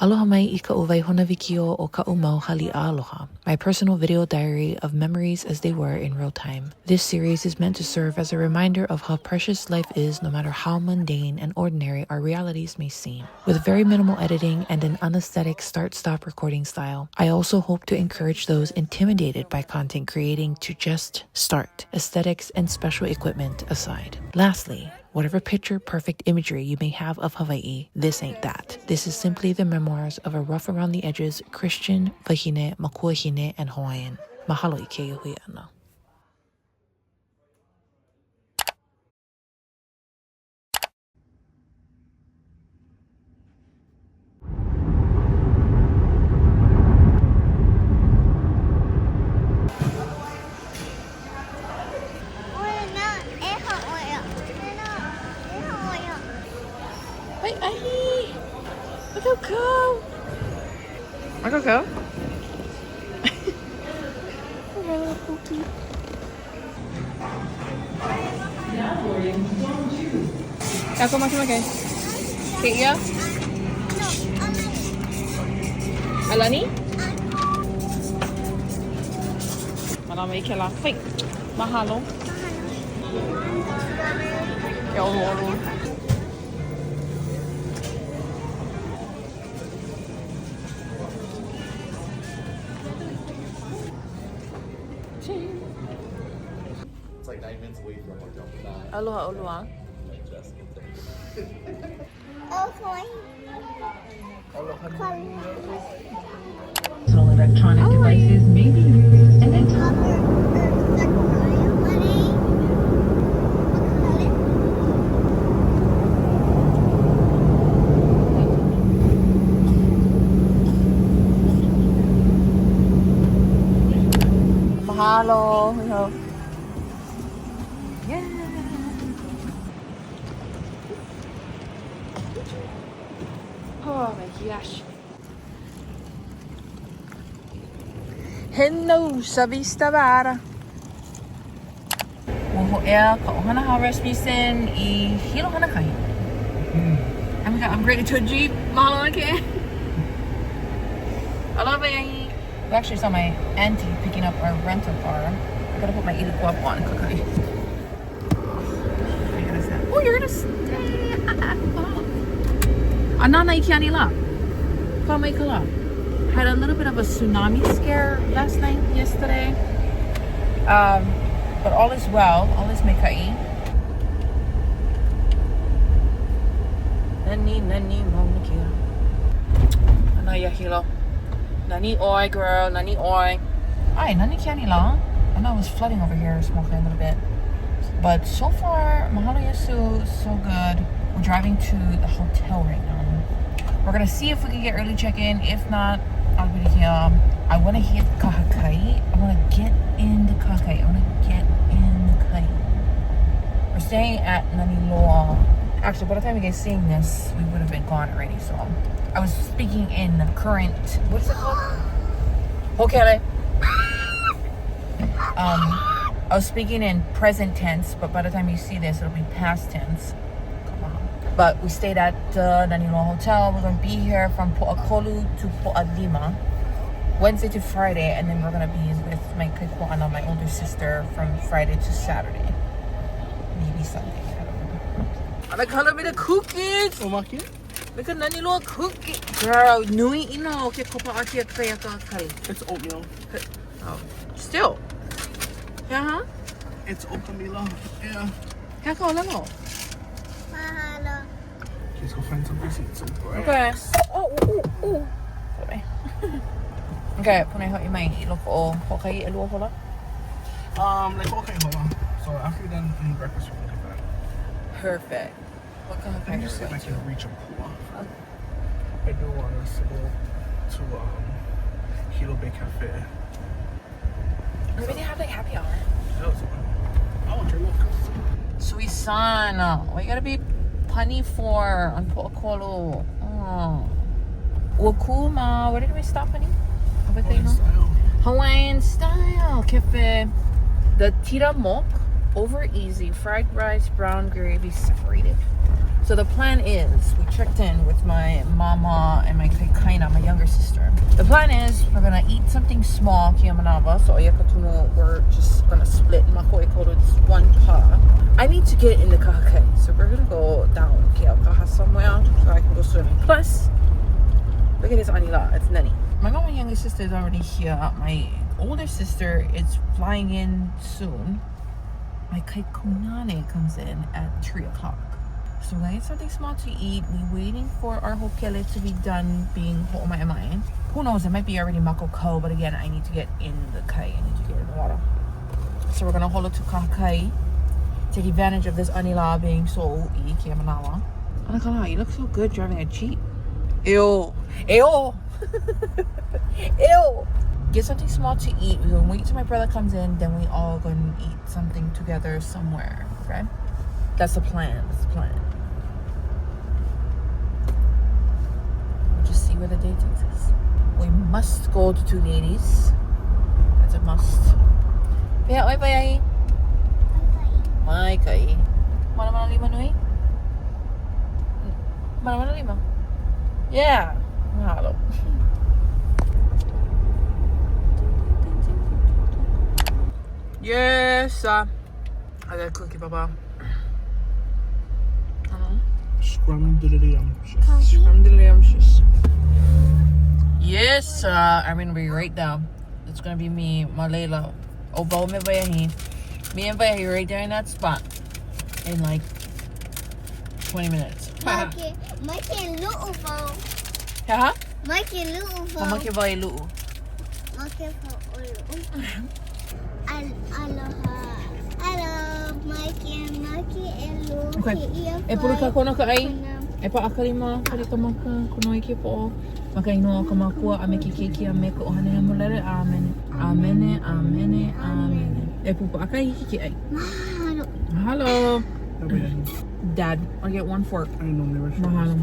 Aloha mai I ka uvai honawikio o ka umau hali aloha, my personal video diary of memories as they were in real time. This series is meant to serve as a reminder of how precious life is no matter how mundane and ordinary our realities may seem. With very minimal editing and an unaesthetic start-stop recording style, I also hope to encourage those intimidated by content creating to just start, aesthetics and special equipment aside. Lastly, whatever picture-perfect imagery you may have of Hawaii, this ain't that. This is simply the memoirs of a rough-around-the-edges Christian, wahine, makuahine, and Hawaiian. Mahalo I ke ihui ana. Wait, ahi! Look how cool! Look how cool! Ako makimake. Kaya? Alani? Marami kila. Wait, mahalo. Yo. It's like 9 minutes away from our jump. Aloha, aloha. Personal electronic devices may be used and then Mahalo. Yeah. Oh my gosh. Hello, sa vista bara. Woho ea ka ohana ha respisin I hilo hana kai. I'm ready to a jeep. Mahalo ke. I love it. We actually saw my auntie picking up our rental car. I gotta put my ilikuap on. Kakai. Oh, you're gonna stay. Anana ikiani la. Kamai kala. Had a little bit of a tsunami scare yesterday. But all is well. All is mekai. Nani maunikia. Anaya hilo. Nani oi, girl. Nani oi. Ay, nani kiani lang. I know it was flooding over here, smoking a little bit. But so far, mahalo yasu, so good. We're driving to the hotel right now. We're gonna see if we can get early check-in. If not, I'll be here. I wanna hit Kahakai. I wanna get in the Kahakai. We're staying at Naniloa. Actually, by the time you guys seeing this, we would have been gone already, so. I was speaking in current, what's it called? Hokele. I was speaking in present tense, but by the time you see this, it'll be past tense. Come on. But we stayed at the Naniloa Hotel. We're going to be here from Po'akolu to Po'alima, Wednesday to Friday, and then we're going to be with my kaikuana, my older sister, from Friday to Saturday. Maybe Sunday. I don't know. I'm going to call me the cookies. Omaki? Look at Naniloa cookie. Girl, nui ino ke kopa akia kaya ka kai. It's oatmeal. Oh. Still. Yeah, huh? It's oatmeal. Yeah. Kaya ka lalo. Let's go find some receipts. Okay. Oh. Sorry. Okay, punay ho imay ilo ko o kai ilo ko la. Like okay, hold on. So after you're done eating breakfast, we'll get that. Perfect. What kind of Let me just see if I can reach a pool. I do want us to go to Hilo Bay Cafe. Maybe they have like happy hour. That was fun. I want your look. Sui-san, what you gotta be punny for on Po'akolo? Oh. Wakuma, where did we stop, honey? Hawaiian style cafe. The tira mok, over easy, fried rice, brown gravy, separated. So the plan is, we checked in with my mama and my kaikaina younger sister. The plan is we're gonna eat something small, Kiamanava. So we're just gonna split it's one pa. I need to get in the kahakai, so we're gonna go down Kiakaha somewhere so I can go swimming. Plus, look at this Anila, it's Nani. My younger sister is already here. My older sister is flying in soon. My kaikunane comes in at 3 o'clock. So we're gonna get something small to eat. We're waiting for our hokele to be done being ho'oma'ema'e. Who knows, it might be already mako ko, but again, I need to get in the kai. I need to get in the water. So we're gonna hold it to kakai. Take advantage of this anila being so kia manawa. Anakala, you look so good driving a Jeep. Ew. Ew. Ew. Get something small to eat. We're gonna wait till my brother comes in, then we all gonna eat something together somewhere. Okay? That's the plan. That's the plan. We'll just see where the day takes us. We must go to Two Ladies. That's a must. Piha, oi bayai. Mai kai. Mana lima nui? Mana lima? Yeah. Mahalo. Yes, I got a cookie, Papa. Scrum-diddly-umptious. Yes, I'm gonna be right down. It's gonna be me, Malela, Obo me Bayahi. Me and Bayahi right there in that spot in like 20 minutes. Maki lu'u po. Ha? Maki lu'u po. Maki Bayi Lu'u. Maki po lu'u. Aloha. Hello, Maki lu'u. Okay. Puro ka kono ka ay. Pa akalima kali ka maka kuno iki po. Maka inoa ka makua a meki keki a meko ohane na mulere amen. Amen. Pupa akai hiki ai. Mahalo. Mahalo. Dad, I'll get one fork. I know, never sure. Mahalo.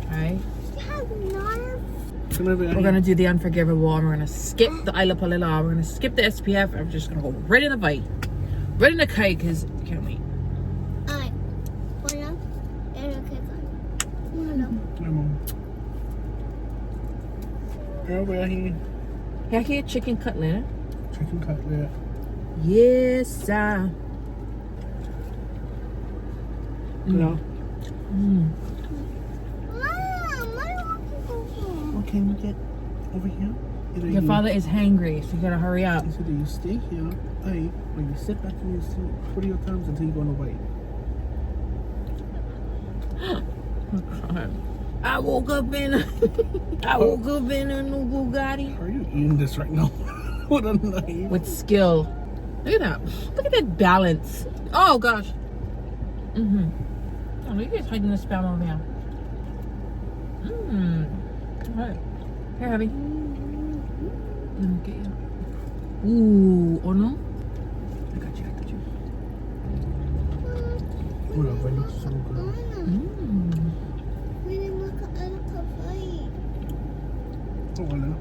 Alright. You have knife? We're gonna do the unforgivable and we're gonna skip the Isla Palila. We're gonna skip the SPF. I'm just gonna go right in the bite. Right in the kite because I can't wait. Alright. Wala. Yaki chicken cutlet. Chicken cutlet. Yes, sir. No. Mom, Okay, we get over here. Your father is hangry, so you gotta hurry up. He said that you stay here, right, when you sit back in your seat 40 your times until you go on the way. I woke up in a new Bugatti. How are you eating this right now? What a knife. With skill. Look at that. Look at that balance. Oh gosh. Oh, you guys hiding the spam over here. Alright. Here, Abby. Let me get you. Ooh, oh no? I got you. Oh, that one looks so good. Oh, wala.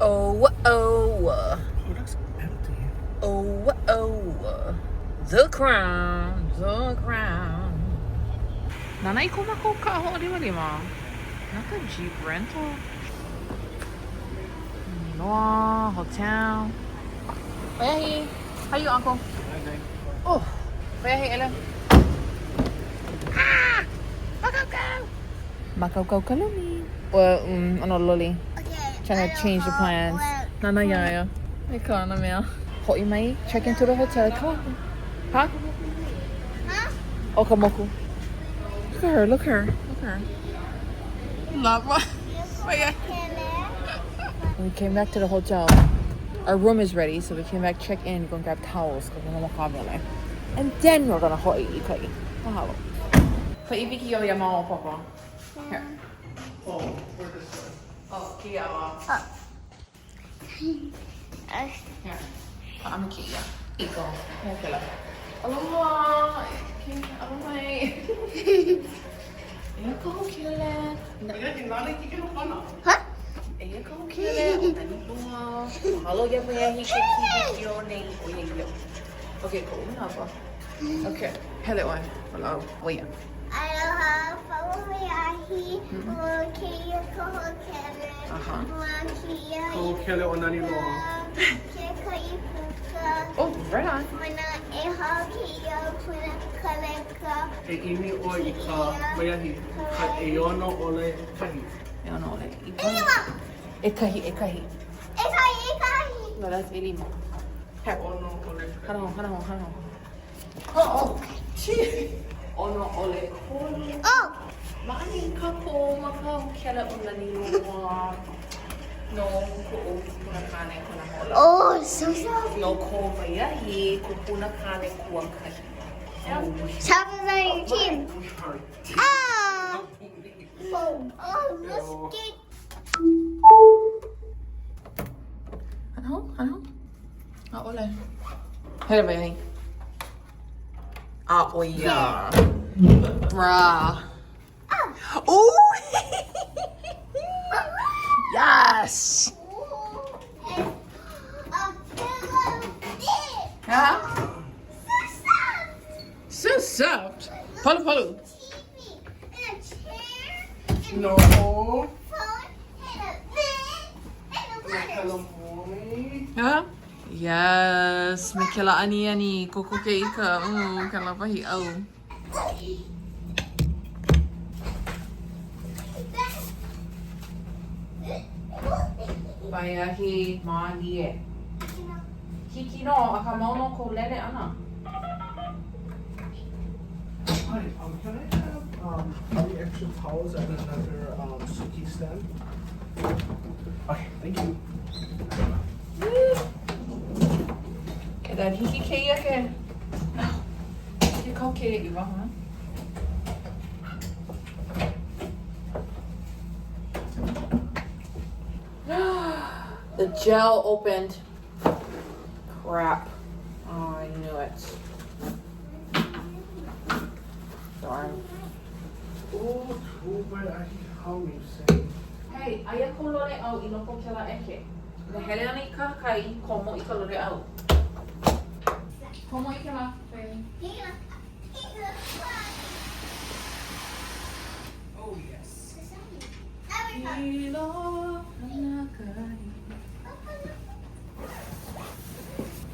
Oh. Oh, that's empty. Oh. The crown. Nanay ko makuka ho di ma. Naka Jeep rental. Inoa hotel. Bayahi. How you, uncle? Okay. Oh. Bayahi, Ellen. Makau kalumi. Well, ano loli. Trying to change the plans. Nana yaya. Ikaw na miya. Hoi mai. Check into the hotel. Ikaw. Huh? Okamoku. Look her. Love. We came back to the hotel. Our room is ready, so we came back, check in, go and grab towels. And then we're gonna hoi ikai. Mahalo. Paibiki yo yamao, Papa. Here. Oh, where this is. Oh, Kia. Here. I'm Kia. Iko. Okay. Aloha. Aloha. Iko kile. Huh? Iko kile. Mahalo ya mo ya hiki yo nei. Okay, cool. Okay. Hele on. Hello. Wait. Aloha, Faumiahi, Kia Kohokele, Makia, Kohokele o Naniloa. Kekaipuka, Oh, right on. Mana Eha Kia, Puna Kaleka, E imi o I ka maiahi. Ka e ono ole kahi. Ilima! Ekahi. Ekahi! No, that's Elimo. Ono ole kahi. Hana. Oh, gee. Ono ole. Oh! Maani ka po maka kela unani loa. No ko o kuna kane kuna hola. Oh, so soft. No ko maiahi ko kuna kane kua kahi. Soft on your team. Oh! Oh, let's get. Ano? Ole. Hele maiahi. Oya. Bruh. Ooh! Yes! Huh? So soft. Follow. No. Huh? Yes. May kila ani koko ke ika. Kala pahi au. Bayahi malie. Kino akamono ko lele ana. Hi, can I have any extra towels and another suki stand? Okay, thank you. Dan hiki ke ia ke. Hiki kau ke iwa, huh? The gel opened. Crap. Oh, I knew it. Darn. Oh, how you say? Hey, aia ko lore au inoko kela eke. Na hele ana I kakai, komo I ka lore au. Komo I ke ma. Oh, yes.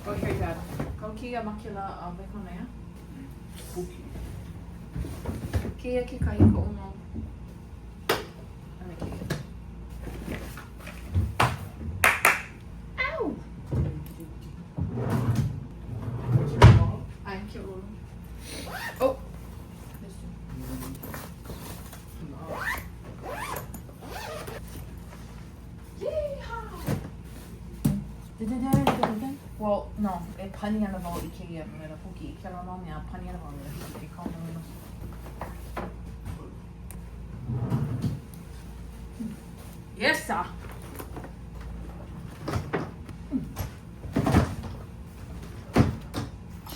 Okay, Dad. Kau kia makila beko na ya? Spooky. Kia ki kai ko umo. Ana kia. Ow! Ai, kia ulo. Oh! Well, no, e pani ana wau I ke ia me na puki. Kia rana mea pani ana wau me na puki. Kau na mea. Yes, sir.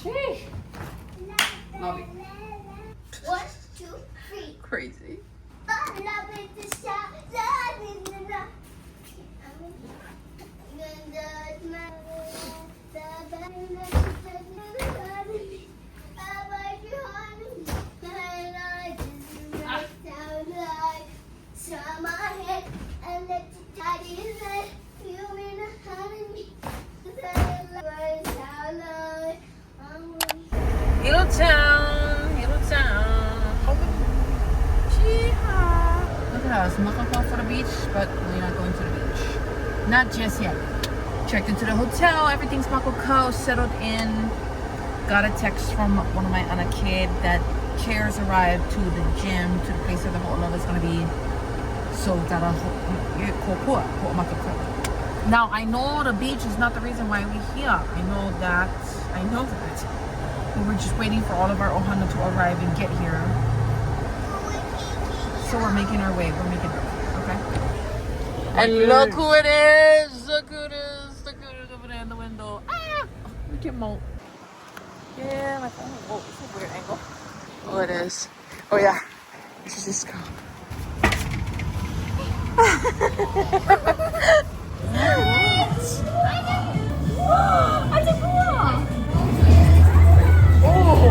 Sheesh. Love it. 1, 2, 3. Crazy. Little town. Look at us, Makako for the beach, but we're not going to the beach. Not just yet. Checked into the hotel, everything's Makako, settled in. Got a text from one of my Ana kid that chairs arrived to the gym, to the place where the whole love is gonna be. So gotta now I know the beach is not the reason why we're here. I know that. But we're just waiting for all of our ohana to arrive and get here. So we're making our way. Okay? And look who it is! Look who it is over there in the window. Ah! Look at Mo. Yeah, my phone. Oh, it's a weird angle. Oh, it is. Oh, yeah. This is this girl. Oh!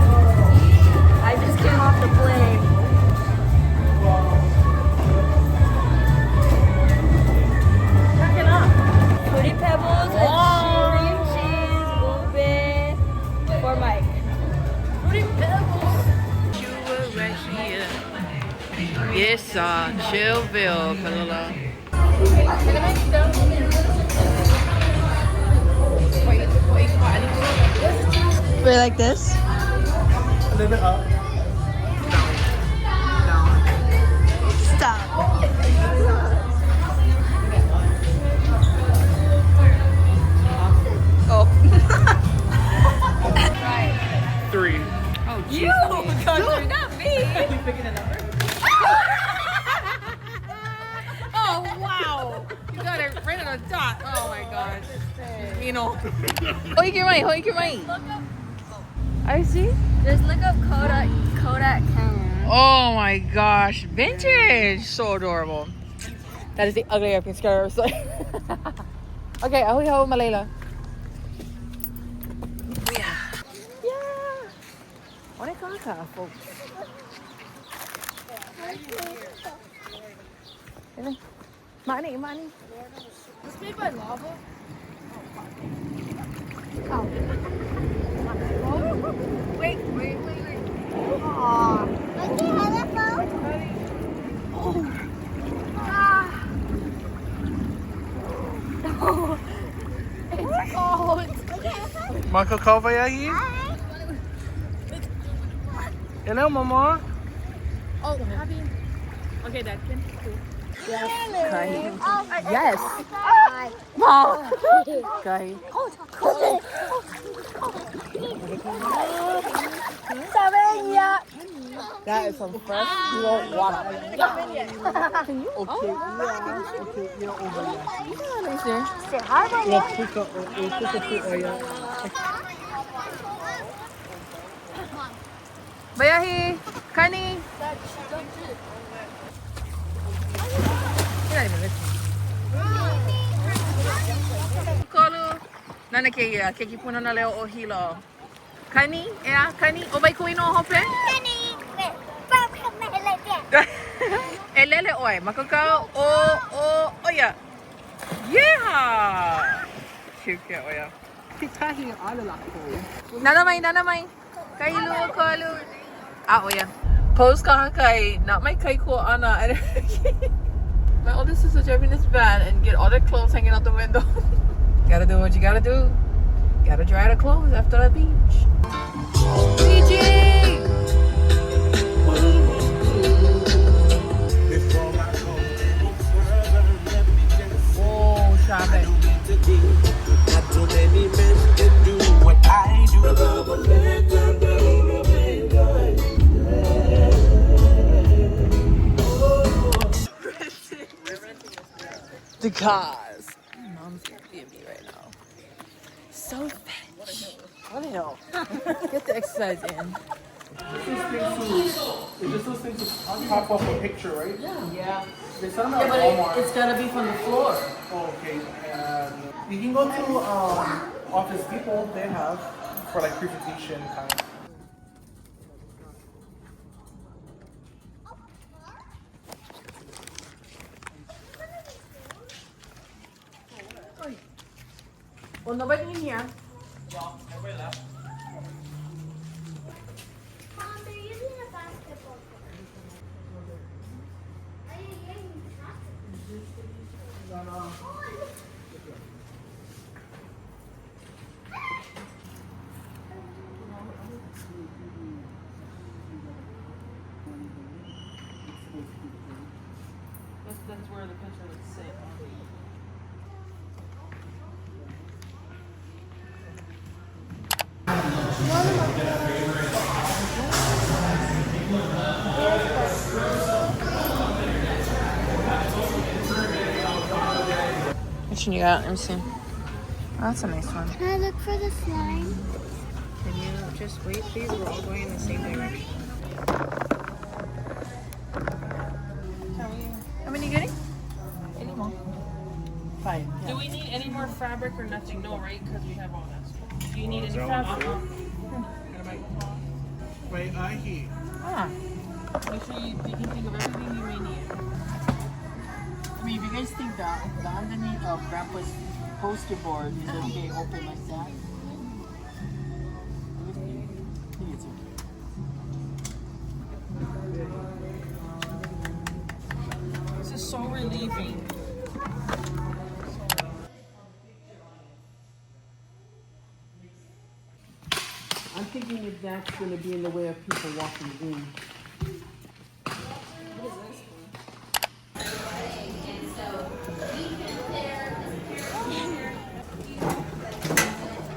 Yes, Chillville, Kalula. We're like this. A little bit up. Stop. Oh. 3. Oh, you! Not me! You picking a number? Oh, wow! You got it right on the dot. Oh my gosh. Kino. Hoy your money. I see. Just look up Kodak camera. Oh my gosh. Vintage. So adorable. That is the ugly I've been scared of. Okay, ahoy ho, Malayla. Yeah. What are you talking folks? Money. It's made by lava. Wait. Aww. Look at how that goes. It's cold. Marco Calvayahi? Hello, Mama. Oh, happy. Okay, Dad, can Yes. Wow. Okay. That is some fresh pure water. Can you? Okay, yeah. Okay, yeah, over there. Let me see. Say hi, Mama. We'll cook it, yeah. Bayahi, Kani. You're not even listening. Kolu. Nanake keki puno na leo o hilo. Kani, kani. Obay ko ino hope. Elele oy, makakao oya. Yeah. Cute oya. Kitahi alalako. Nanamay. Kailu, kalu. Oya. Post ka kay, not my kai ko ana. My oldest sister driving this van and get all their clothes hanging out the window. Gotta do what you gotta do. Gotta dry the clothes after the beach. PG! Oh, shopping. Not too many men can do what I do. The cars. Mom's Airbnb right now. So fetch. What the hell? Get the exercise in. Is those things to pop up a picture, right? Yeah. They sell them at Walmart. It's gotta be from the floor. Oh, okay. And you can go to Office Depot. They have for like presentation kind of. Well, nobody in here. Mom, they're using a basketball court. That's where the picture would sit. Which one you got? Let me see. Oh, that's a nice one. Can I look for the slime? Can you just wait, please? We're all going in the same direction. How many getting? Any more? 5. Do we need any more fabric or nothing? No, right? Because we have all that stuff. Do you need any fabric? Wait, ahi. Ah. Make sure you can think of everything you may need. I mean, if you guys think that the underneath of Grandpa's poster board is okay, open like that. I think it's okay. so relieving. I'm thinking if that's going to be in the way of people walking in. What is this one?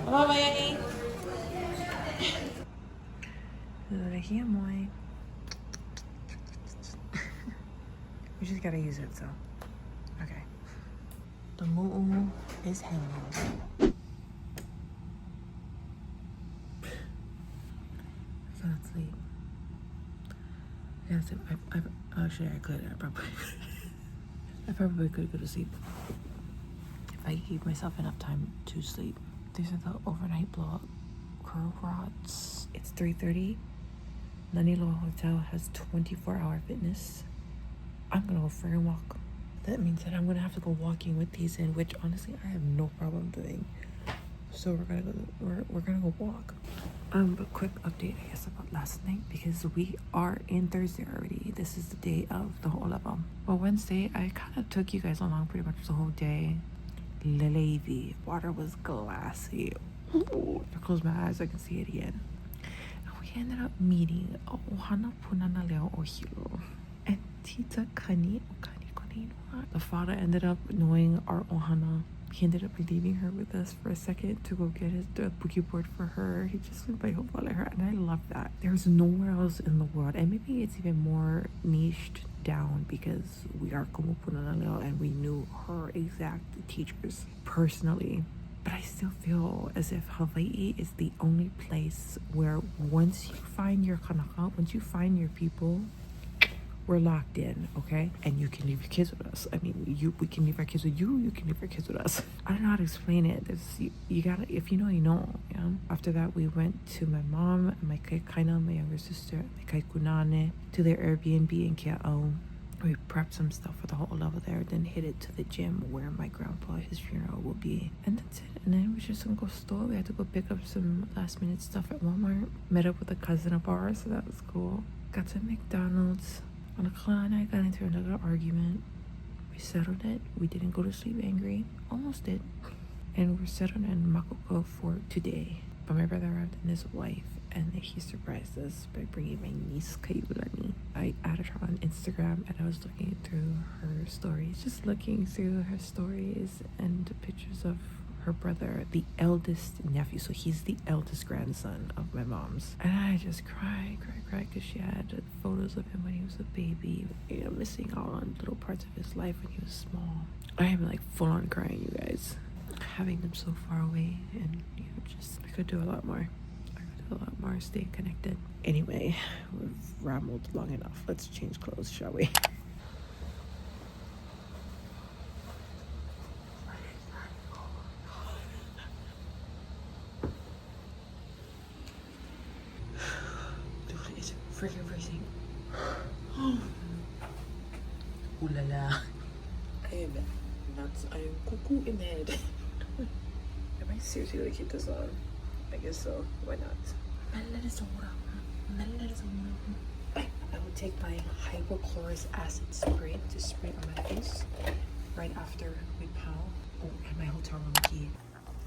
Hello, Mayani. Hemo. We just gotta use it, so. Okay. The moo is hemo. I can't sleep. Yes, actually I could. I probably could go to sleep if I gave myself enough time to sleep. These are the overnight blow-up curl rods. It's 3:30. Naniloa Hotel has 24-hour fitness. I'm gonna go for a walk. That means that I'm gonna have to go walking with these in, which honestly I have no problem doing. So we're gonna go walk. But quick update, I guess, about last night, because we are in Thursday already. This is the day of the whole level. Well, Wednesday, I kind of took you guys along pretty much the whole day. Lelevi. Water was glassy. Ooh, if I close my eyes, I can see it again. And we ended up meeting Ohana Punana Leo Ohilo and Tita Kani Koneinua. The father ended up knowing our Ohana. He ended up leaving her with us for a second to go get the boogie board for her. He just went by her, and I love that. There's nowhere else in the world, and maybe it's even more niched down because we are Kumupunanaleo and we knew her exact teachers personally. But I still feel as if Hawaii is the only place where once you find your kanaka, once you find your people, we're locked in, okay? And you can leave your kids with us. I mean, we can leave our kids with you, you can leave your kids with us. I don't know how to explain it. You gotta, if you know, you know. Yeah? After that, we went to my mom and my kaina, my younger sister, my kaikunane, to their Airbnb in Kea'au. We prepped some stuff for the whole level there, then hit it to the gym where my grandpa, his funeral will be. And that's it. And then we just gonna go store. We had to go pick up some last minute stuff at Walmart. Met up with a cousin of ours, so that was cool. Got to McDonald's. On a clan, I got into another argument. We settled it. We didn't go to sleep angry. Almost did. And we're settled in Makoko for today. But my brother arrived and his wife, and he surprised us by bringing my niece, Kaiulani. I added her on Instagram, and I was looking through her stories. Just looking through her stories and the pictures of her brother, the eldest nephew. So he's the eldest grandson of my mom's. And I just cried, because she had photos of him when he was a baby, you know, missing out on little parts of his life when he was small. I am like full on crying, you guys. Having them so far away, and you know, just I could do a lot more. Stay connected. Anyway, we've rambled long enough. Let's change clothes, shall we? Freaking freezing. Ooh la la. I am nuts. I am cuckoo in the head. Am I seriously gonna keep this on? I guess so. Why not? I would take my hypochlorous acid spray to spray on my face right after we pow. Oh, and my hotel room key.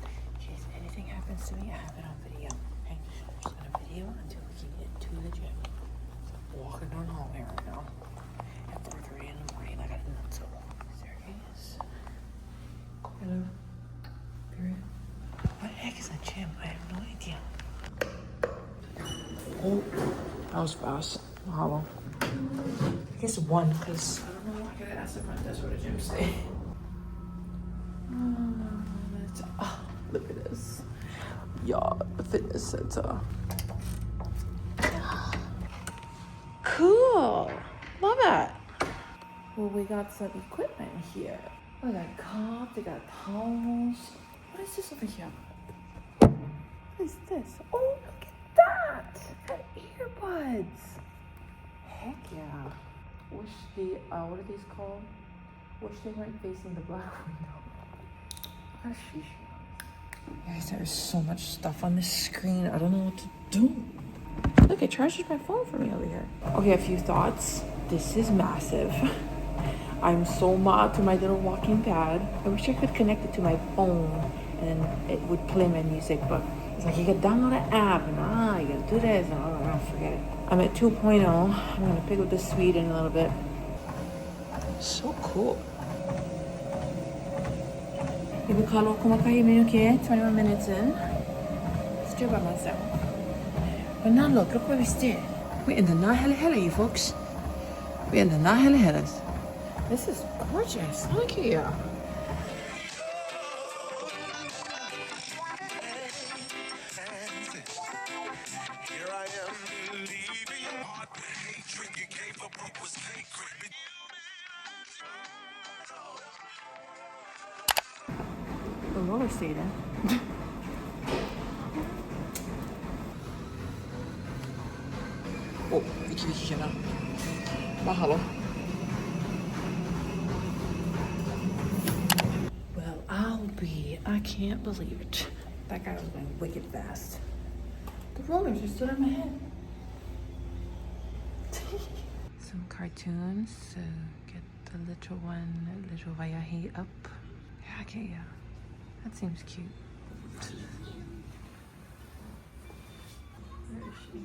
In case anything happens to me, I have it on video. Okay? I'm just gonna video until we can get to the gym. Walking down the hallway right now at 4:30 in the morning. I got a nut, so there he is. Hello. Period. What the heck is a gym? I have no idea. Oh, that was fast. Mahalo. I guess one, because I don't know. I gotta ask the front desk where the gym stay. Look at this. Y'all, the fitness center. Cool. Love it. Well, we got some equipment here. We got cups, they got towels. What is this over here? What is this? Oh, look at that. Got earbuds. Heck yeah. Wish the, what are these called? Wish they weren't facing the black window. What a sheesh. Guys, there's so much stuff on this screen. I don't know what to do. Look, it charges my phone for me over here. Okay, a few thoughts. This is massive. I'm so mad to my little walking pad. I wish I could connect it to my phone and it would play my music, but it's like you gotta download an app and you gotta do this and forget it. I'm at 2.0. I'm gonna pick up the Swede in a little bit. So cool. Ibukalo kumakahimin, okay? 21 minutes in. Still by myself. But now look where we stand. We're in the Nahele, you folks. We're in the Nahele. This is gorgeous. Look here. The roller skating. Oh, Vicky siya na. Mahalo. Well, I can't believe it. That guy was going wicked fast. The rollers are still in my head. Some cartoons. So get the little one, little Vayahi up. Yeah, okay, yeah. That seems cute. Where is she?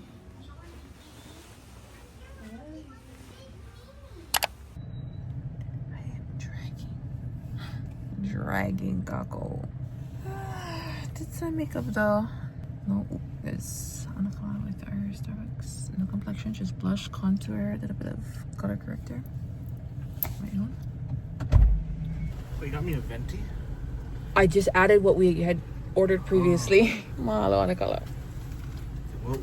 I am dragging Kako. Did some makeup though? No, it's on the color with our Starbucks. No complexion, just blush, contour, a little bit of color corrector. My own. So you got me a venti? I just added what we had ordered previously. Mahalo on the color. Well,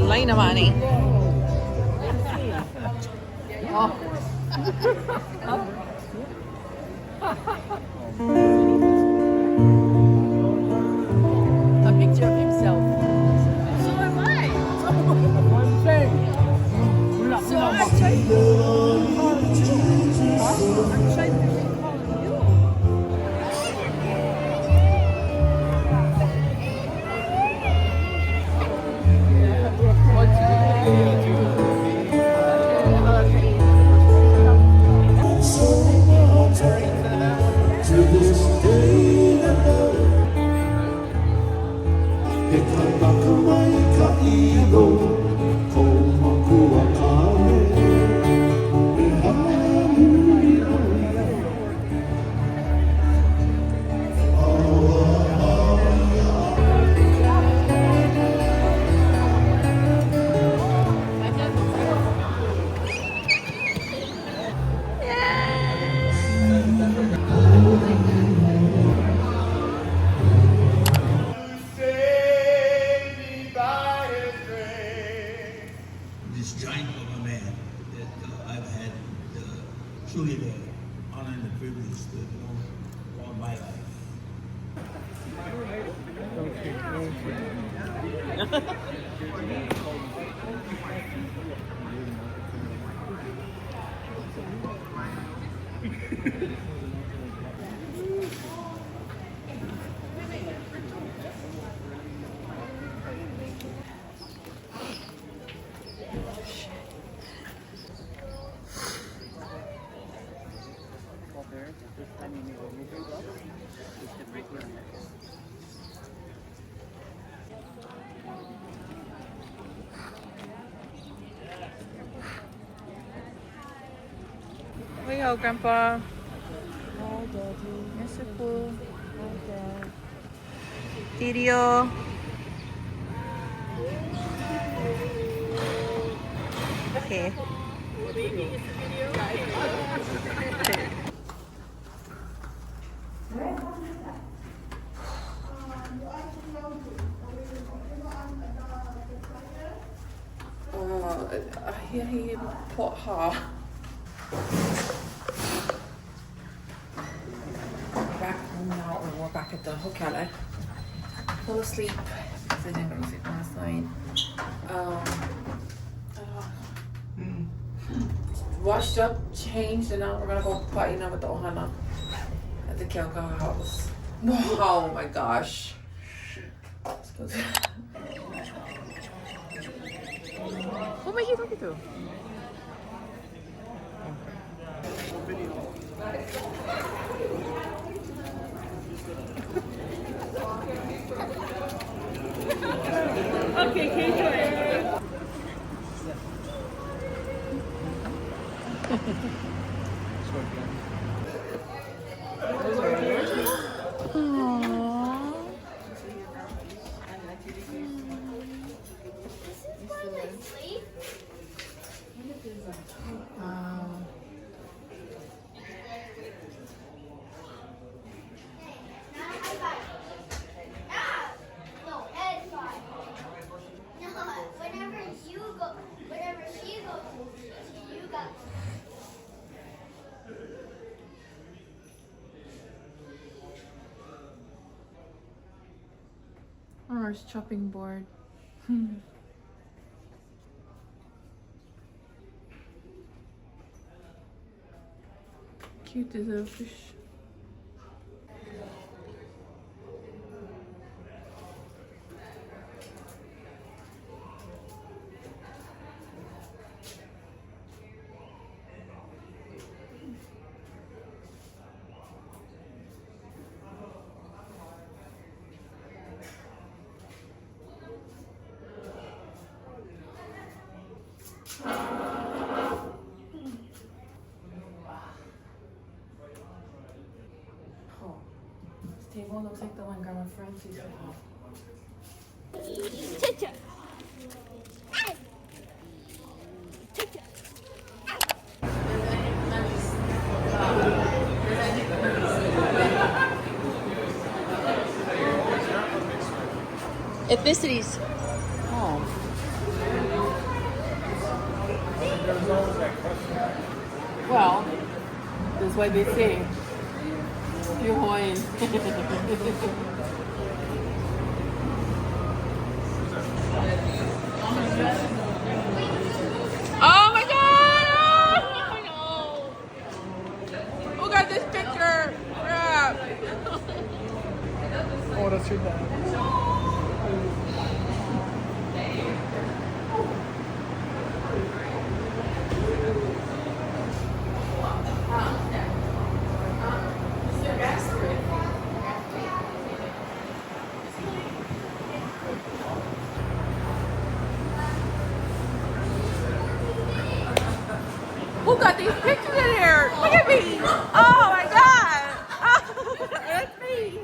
Lain naman eh. A picture of himself. So am I. So I tried to call you. This giant of a man that I've had truly the honor and the privilege to know all my life. Hello, Grandpa. You're so cool. Tidio. Okay. He piha. Back home now, or we're back at the hotel. I fell asleep because I didn't go to sleep last night. Washed up, changed, and now we're gonna go party now with the ohana at the Kyoko house. Oh my gosh. Let's go. Who are you talking to? Okay, keep going. Whenever she goes, you got. Our chopping board. Cute as a fish. Table looks like the one Grandma Francie's would have. Ethnicities. Oh. Well, that's why they say. You're Hawaiian. Oh my god! Oh no! Who got this picture? Crap! Oh, that's your dad. Who got these pictures in here? Look at me! Oh my god! That's me!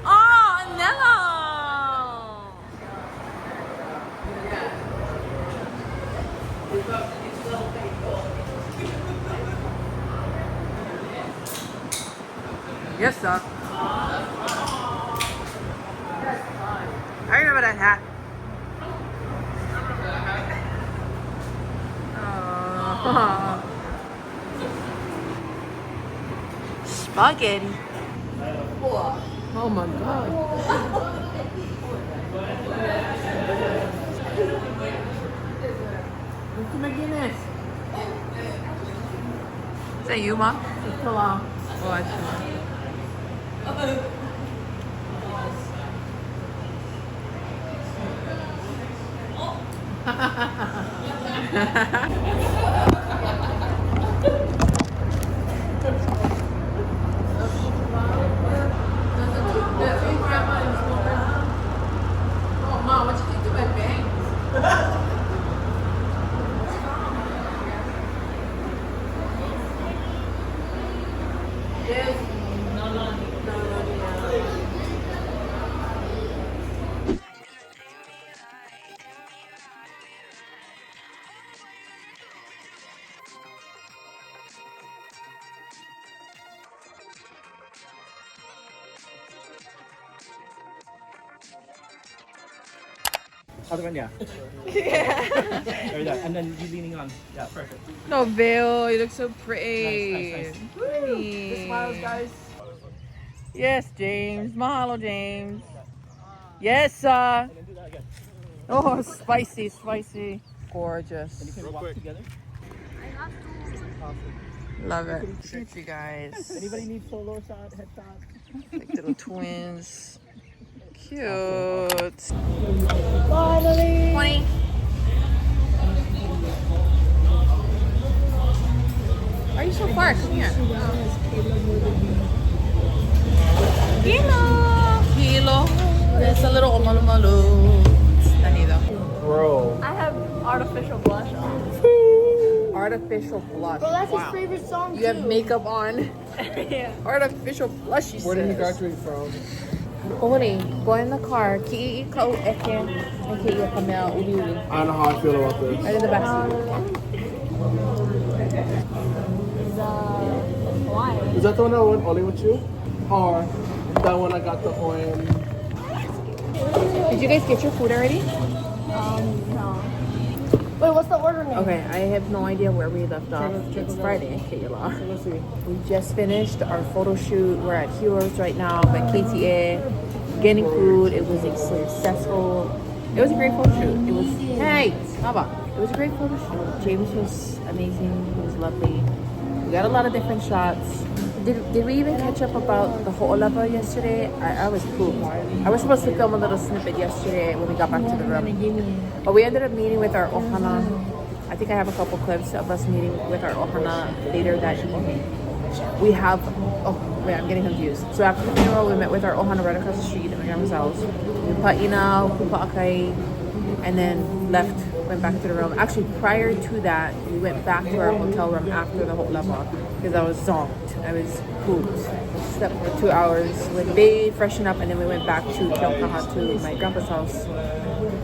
Oh, Nello! Yes, sir. I remember that hat. Spaghetti. Oh my god. What's McGinnis? Is that you, Mom? It's Pilau. Oh, I see. Oh, Mom, what you think to my bangs? Other one, yeah. There we go. And then you leaning on. Yeah, perfect. No, Bill, you look so pretty. Nice. Pretty. Good smiles, guys. Yes, James. Mahalo, James. Yes, sir. And then do that again. Oh, spicy, spicy. Gorgeous. And you can walk together. Love it. Shoot you guys. Anybody need solo shot, headshot? Like little twins. Cute. 20. Why are you so far? Come here. Kilo. It's a little malo. Bro. I have artificial blush on. Artificial blush. Bro, that's Wow. his favorite song You have makeup on. Yeah. Artificial blush, she Where did you says. graduate from? Go in the car. Ki'i ka eke. Okay, you come out. Uli uli. I don't know how I feel about this. Right in the backseat. Why? Is that the one that went only with you? Or that one I got the oil? Did you guys get your food already? No. Wait, what's the order name? Okay, I have no idea where we left off. It's Friday, Kayla. Let's see. We just finished our photo shoot. We're at Heroes right now, at KTA, getting food. It was successful. It was a great photo shoot. It was, hey, how about? It was a great photo shoot. James was amazing. He was lovely. We got a lot of different shots. Did we even catch up about the ho'olapa yesterday? I was pooped. I was supposed to film a little snippet yesterday when we got back to the room. But we ended up meeting with our ohana. I think I have a couple clips of us meeting with our ohana later that evening. We have, oh wait, I'm getting confused. So after the funeral, we met with our ohana right across the street at my grandma's house. We pa'ina, pupa'akai, and then went back to the room. Actually, prior to that, we went back to our hotel room after the ho'olapa because I was zonked. I was pooped. Slept for 2 hours, went bathed, freshened up, and then we went back to Kilkaha to my grandpa's house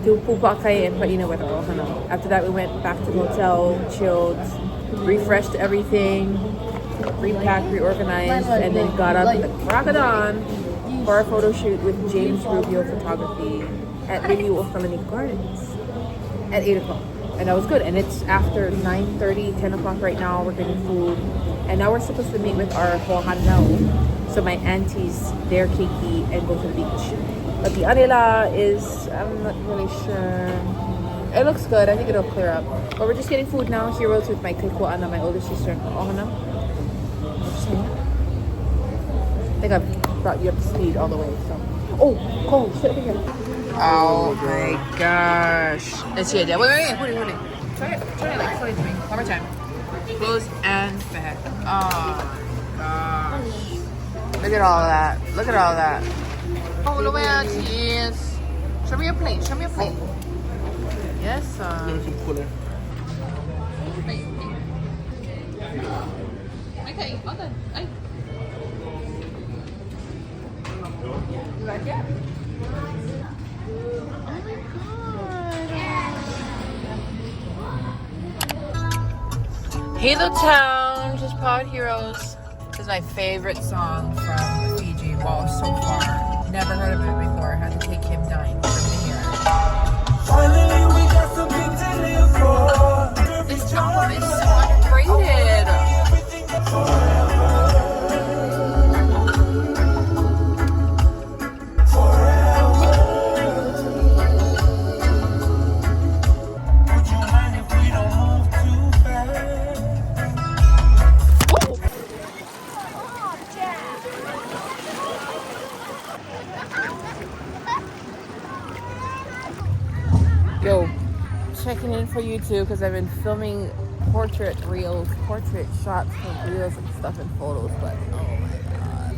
to pupa'akai and pa'ina with our ohana. After that, we went back to the hotel, chilled, refreshed everything, repacked, reorganized, and then got up at the crack of dawn for our photo shoot with James Rubio Photography at Lily O'Felony Gardens at 8 o'clock. And that was good. And it's after 9:30, 10 o'clock right now. We're getting food. And now we're supposed to meet with our hohanau. So my aunties, their keiki, and go to the beach. But the anila is, I'm not really sure. It looks good. I think it'll clear up. But we're just getting food now. Heroes with my kikuana, my older sister, and ohana. I think I've brought you up to speed all the way. So, oh, Cole, sit over here. Oh my gosh. Let's see it. Wait. Hold it. Turn it like slowly to me. One more time. Close and back. Oh my gosh. Look at all that. Oh, look at cheese. Show me your plate. Yes, There's some cooler. Okay, all done. You like it? Oh my god. Halo Town, just Pod Heroes. This is my favorite song from Fiji. Wow, so far. Never heard of it before. Had to take him dying for me to hear it. Finally, we got something to live for. This album is so underrated. Would you mind if we don't move too fast? Yo, checking in for you too because I've been filming portrait shots and reels and stuff and photos, but oh my god.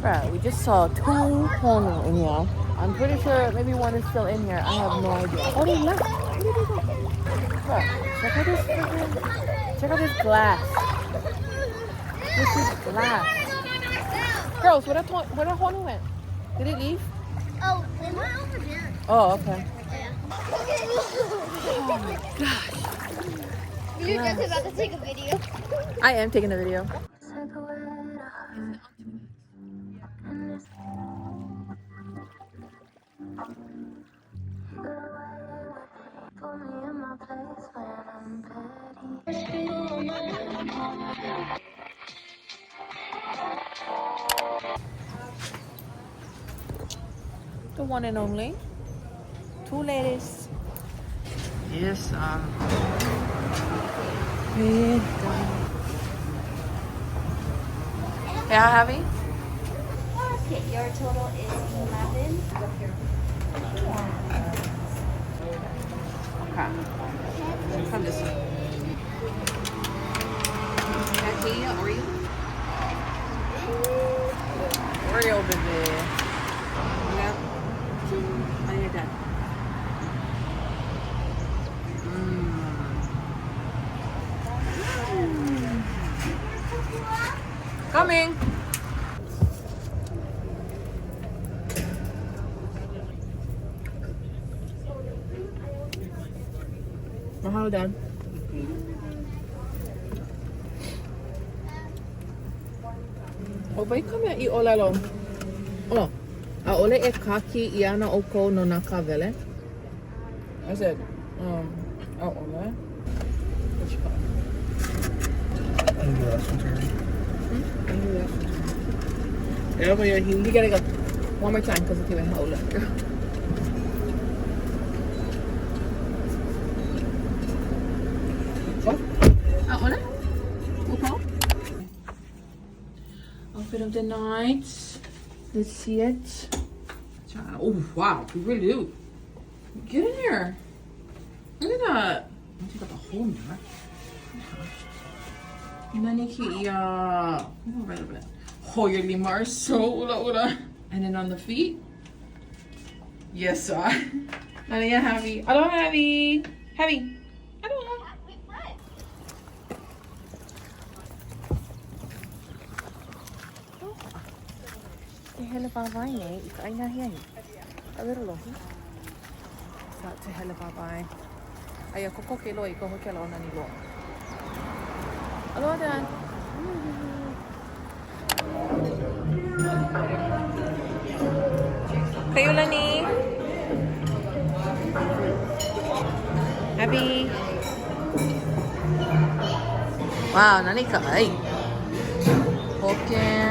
Bruh, we just saw 2 hono in here. I'm pretty sure maybe one is still in here. I have no idea. Oh, they left. Where did they go? Bruh, check out this glass. This is glass. Girls, where that hono went? Did it leave? Oh, they went over there. Oh, okay. Oh my gosh. You're just about to take a video. I am taking a video. The one and only. 2 ladies. Yes, yeah, heavy? Okay, your total is 11. Okay. From this one. Tortilla, Oreo? Oreo, baby. Yeah. I need that. Coming. Mahalo, Dad. Obay kami I olalo. Oh, a ole e kaki iana oko no nakavele. I said, oh, ole. What you call it? I think the last one's already. Yeah, but yeah, you gotta go one more time because it's even older. What? Ole? Okay. Outfit of the night. Let's see it. Oh wow, you really do. Get in here. Look at that. Let's take out the whole mirror. Naniki, right a bit. Oh, your lima are so ula. And then on the feet. Yes, sir. Nania heavy. I don't heavy. Heavy. I don't have. Tehele babai ne, ik aina hian. A little lohi. Sa tehele babai. Aya koko ke lo iko ho ke lo nani lo. Hello, Dad. Kayo Lani. Happy. Wow, nani ka ay. Okay.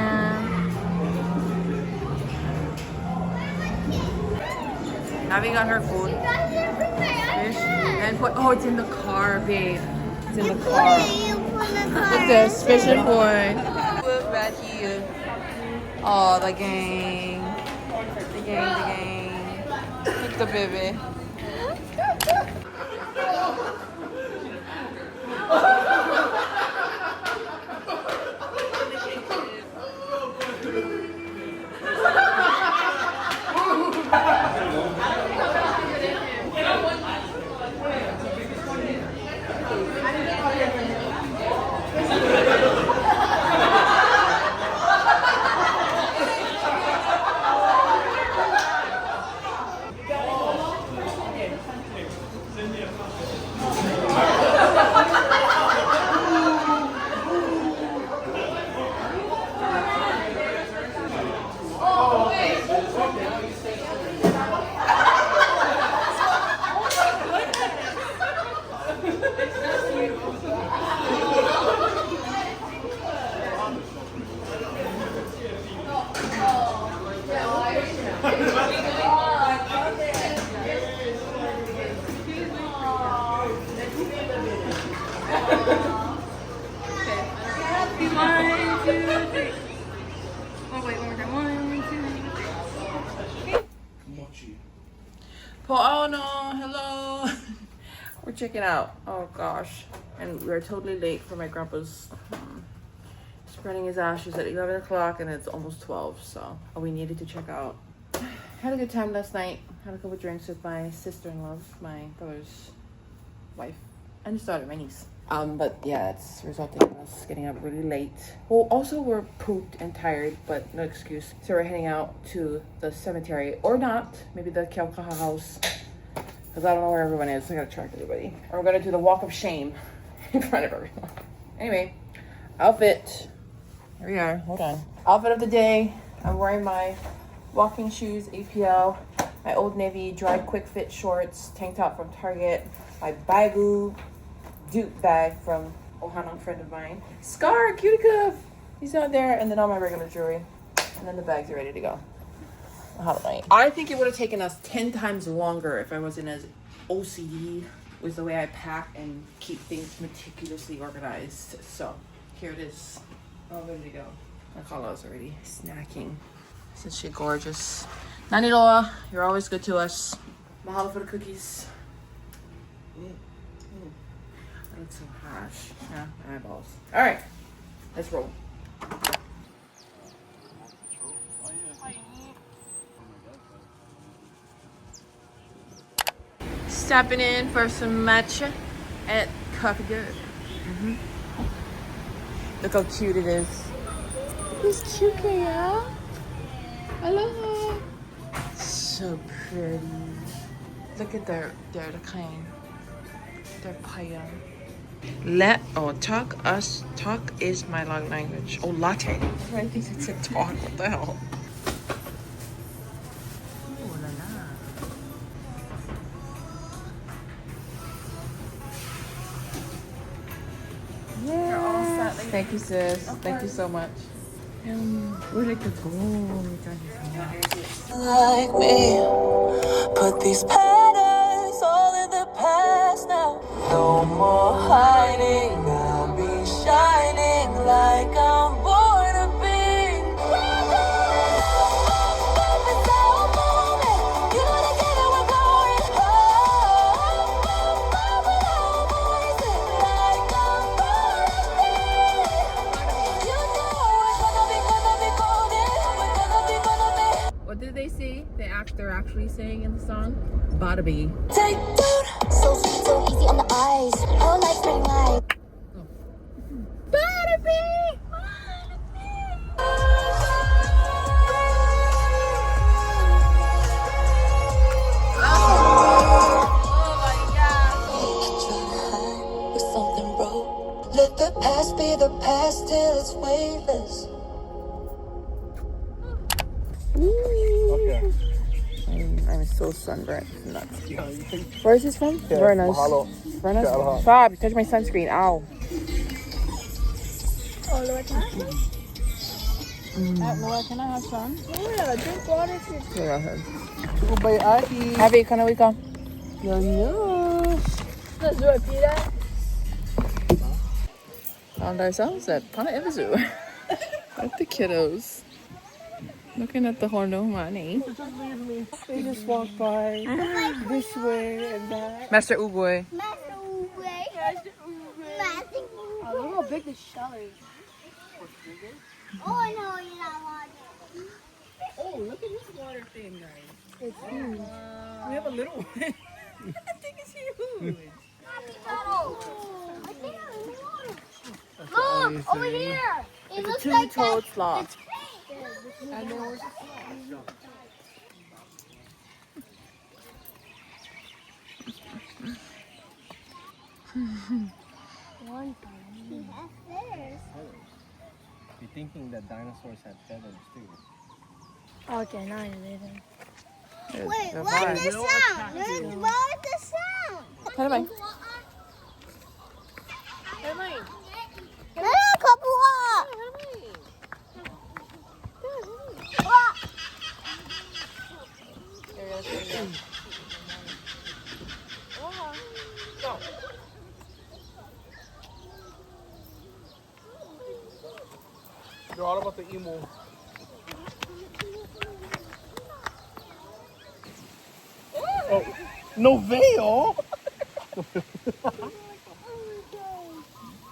Abby got her food. Fish. And put, oh, it's in the car, babe. It's in the car. Look at this, fish and boy. We're back here. Oh, the gang. The gang. Look at the baby. Oh no, hello. We're checking out. Oh gosh. And we're totally late for my grandpa's spreading his ashes at 11 o'clock and it's almost 12, so we needed to check out. Had a good time last night. Had a couple drinks with my sister-in-law, my brother's wife, and his daughter, my niece. But yeah, it's resulting in us getting up really late. Well, also we're pooped and tired, but no excuse. So we're heading out to the cemetery, or not, maybe the Kiaukaha house, because I don't know where everyone is. So I gotta track everybody. Or we're gonna do the walk of shame in front of everyone. Anyway, outfit. Here we are, hold on. Outfit of the day. I'm wearing my walking shoes, APL, my Old Navy dry quick fit shorts, tank top from Target, my Baggu dupe bag from Ohana, a friend of mine. Scar, cutie cuff, he's not there, and then all my regular jewelry. And then the bags are ready to go. I think it would have taken us 10 times longer if I wasn't as OCD with the way I pack and keep things meticulously organized. So here it is. Oh, where did it go? Mahalo's already snacking. Isn't she gorgeous? Naniloa, you're always good to us. Mahalo for the cookies. That looks so harsh. Yeah, eyeballs. All right, let's roll. Stepping in for some matcha at Coffee Good. Look how cute it is. It's cute, yeah. Aloha. So pretty. Look at their kind. Their piha. Talk is my love language. Oh, latte. I think it said talk. What the hell? Oh la la. Yeah. Thank you, sis. Thank you so much. Where'd it go? Like me, put these patterns all in the past now. No more hiding, I'll be shining like I'm born to be. You gotta get it, we're going home. Like I'm born to be. You know we're gonna be golden. We're gonna be. What did they say? They're actually saying in the song? Bada be. Take down. So sweet, so easy on the eyes. Whole life pretty nice. Bada be! With something broke. Let the past be the past till it's weightless. I'm so sunburnt. It's nuts. Where is this from? Verna's. Mahalo. Verna's? Aloha. Stop, you touched my sunscreen. Ow. Oh, Lord, can I have some? Oh, yeah, drink water too. Go ahead. Ubay Aki. Happy, can we come? Let's do it, Peter. Found ourselves at Pana Ivizu. At the kiddos. Looking at the Hornomani. They just walk by this way and that. Master Ugoy. Oh, look how big the shell is. Oh, no, you're not watching. Oh, look at this water thing, guys. It's huge. We have a little one. I think it's huge. Look, over here. It looks like Two-toed sloth. And there was one time. You're thinking that dinosaurs had feathers too. Okay, now I did it. Wait, what's the sound? What's the sound? Hello, Hello, kapua. You're all about the emo. Oh, no veil.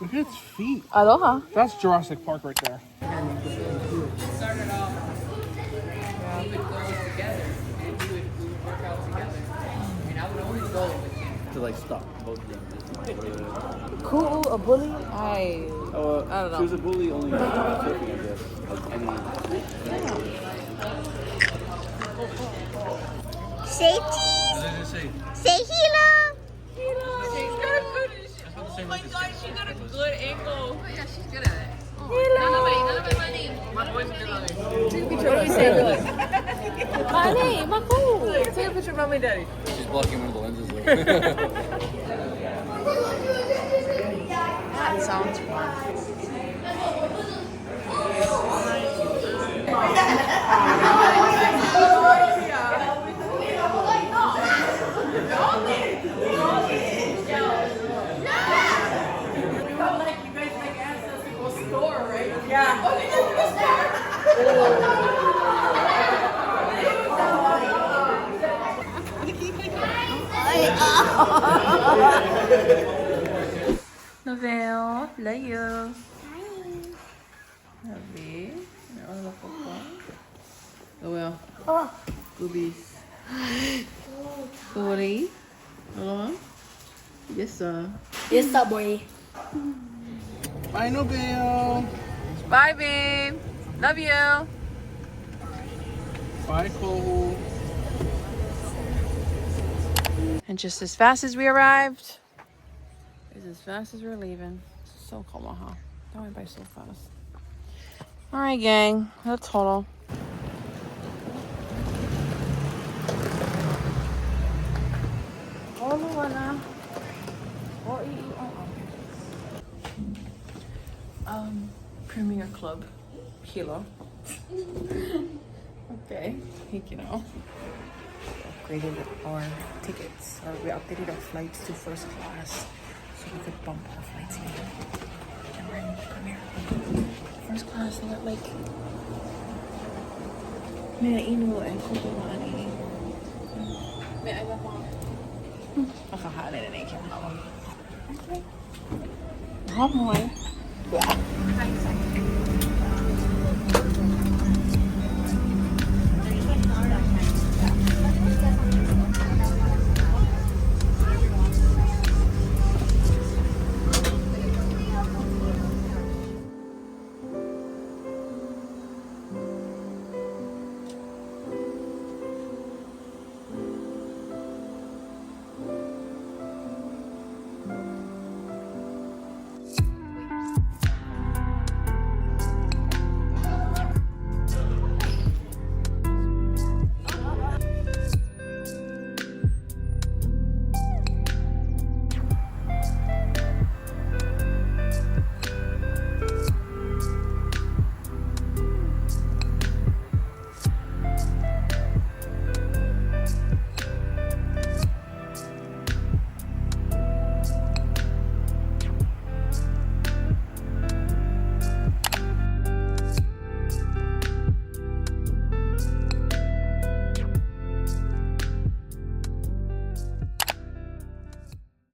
Look at its feet. Aloha. That's Jurassic Park right there. Started off, we would go together, and we would work out together. And I would only go with him. To like stop both of them. Cool, a bully? I don't know. She was a bully only surfing, I guess. Like any. Say cheese. What did it say? Say hello. She's got a good. Oh my god, she got a good angle. Oh yeah, she's good at it. Hello. My boy's good at it. Take a picture of me, say good. Honey, Maku. Take a picture of mommy and daddy. She's blocking one of the lenses though. That sounds fun. Novelle, love you. Love you. Novelle. Goobies. Sorry. Yes, sir. Yes, sir, boy. Bye, Nobel. Bye, babe. Love you. Bye, Cole. And just as fast as we arrived, is as fast as we're leaving. So cold, huh? That went by so fast. All right, gang. That's total. Premier Club Kilo. Okay, you know. Upgraded our tickets, or we updated our flights to first class so we could bump our flights in. And we're in Premier first class. I got like inoa and kukulani. May I got one? Kakahanin na ikim ako. Okay. Hot boy. Yeah.